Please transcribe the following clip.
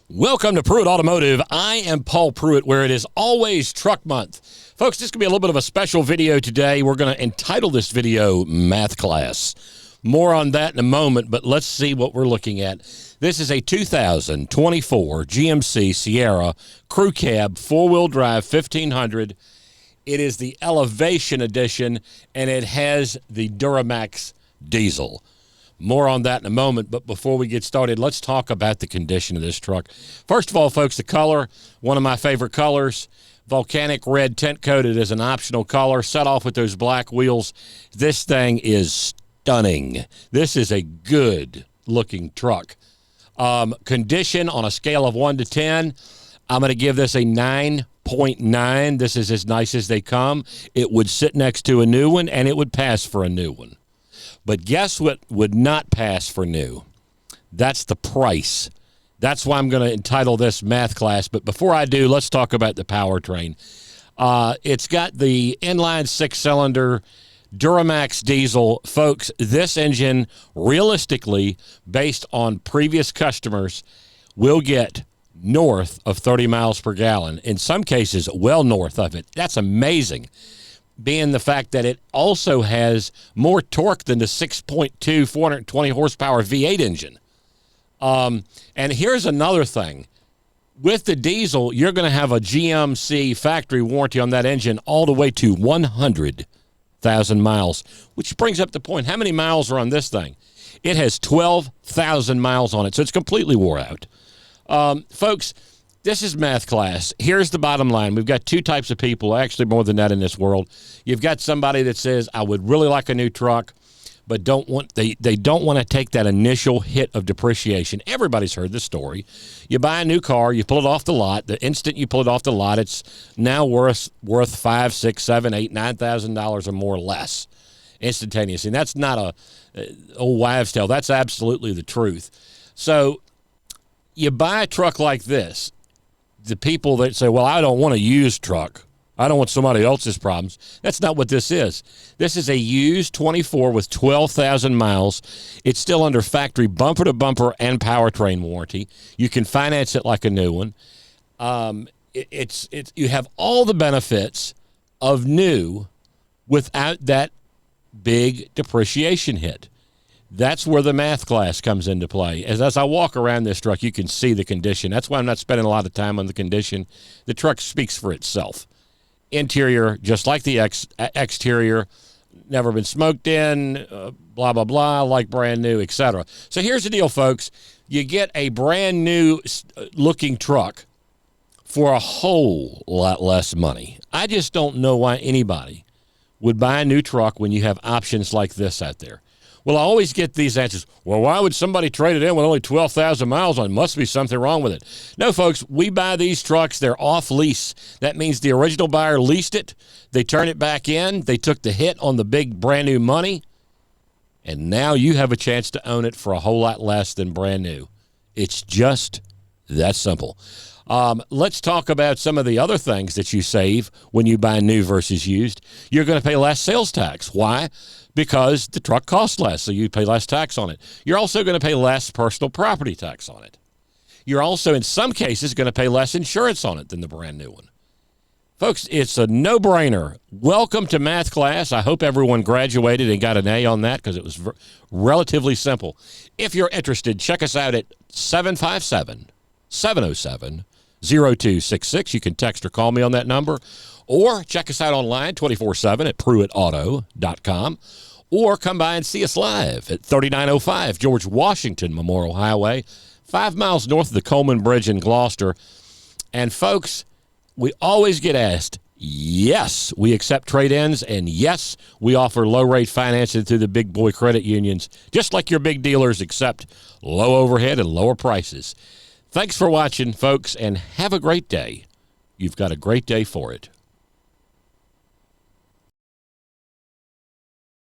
Welcome to Pruitt Automotive. I am Paul Pruitt, where it is always Truck Month. Folks, this is going to be a little bit of a special video today. We're going to entitle this video Math Class. More on that in a moment, but let's see what we're looking at. This is a 2024 GMC Sierra Crew Cab 4-wheel drive 1500. It is the Elevation Edition, and it has the DURAMAX diesel. More on that in a moment, but before we get started, let's talk about the condition of this truck. First of all, folks, the color, one of my favorite colors, volcanic red tint coated is an optional color. Set off with those black wheels. This thing is stunning. This is a good-looking truck. Condition on a scale of 1 to 10, I'm going to give this a 9.9. This is as nice as they come. It would sit next to a new one, and it would pass for a new one. But guess what would not pass for new? That's the price. That's why I'm going to entitle this Math Class. But before I do, let's talk about the powertrain. It's got the inline 6-cylinder DURAMAX diesel. Folks, this engine, realistically, based on previous customers, will get north of 30 miles per gallon. In some cases, well north of it. That's amazing, being the fact that it also has more torque than the 6.2 420 horsepower V8 engine. And here's another thing. With the diesel, you're going to have a GMC factory warranty on that engine all the way to 100,000 miles, which brings up the point. How many miles are on this thing? It has 12,000 miles on it, so it's completely wore out. Folks, this is Math Class. Here's the bottom line. We've got two types of people, actually more than that in this world. You've got somebody that says, I would really like a new truck, but they don't want to take that initial hit of depreciation. Everybody's heard this story. You buy a new car, you pull it off the lot. The instant you pull it off the lot, it's now worth $5,000, $6,000, $7,000, $8,000, $9,000 or more less instantaneously. And that's not a old wives' tale. That's absolutely the truth. So you buy a truck like this. The people that say, well, I don't want a used truck. I don't want somebody else's problems. That's not what this is. This is a used 24 with 12,000 miles. It's still under factory bumper-to-bumper and powertrain warranty. You can finance it like a new one. You have all the benefits of new without that big depreciation hit. That's where the Math Class comes into play. As I walk around this truck, you can see the condition. That's why I'm not spending a lot of time on the condition. The truck speaks for itself. Interior, just like the exterior, never been smoked in, blah, blah, blah, like brand new, etc. So here's the deal, folks. You get a brand new looking truck for a whole lot less money. I just don't know why anybody would buy a new truck when you have options like this out there. Well, I always get these answers. Well, why would somebody trade it in with only 12,000 miles on it? Must be something wrong with it. No, folks, we buy these trucks. They're off lease. That means the original buyer leased it. They turn it back in. They took the hit on the big brand new money. And now you have a chance to own it for a whole lot less than brand new. It's just that simple. Let's talk about some of the other things that you save when you buy new versus used. You're going to pay less sales tax. Why? Because the truck costs less, so you pay less tax on it. You're also going to pay less personal property tax on it. You're also, in some cases, going to pay less insurance on it than the brand new one. Folks, it's a no-brainer. Welcome to Math Class. I hope everyone graduated and got an A on that because it was relatively simple. If you're interested, check us out at 757-707-0266. You can text or call me on that number, or check us out online 24/7 at PruittAuto.com, or come by and see us live at 3905 George Washington Memorial Highway, 5 miles north of the Coleman Bridge in Gloucester. And folks, we always get asked, yes, we accept trade-ins, and yes, we offer low-rate financing through the big boy credit unions, just like your big dealers accept low overhead and lower prices. Thanks for watching, folks, and have a great day. You've got a great day for it.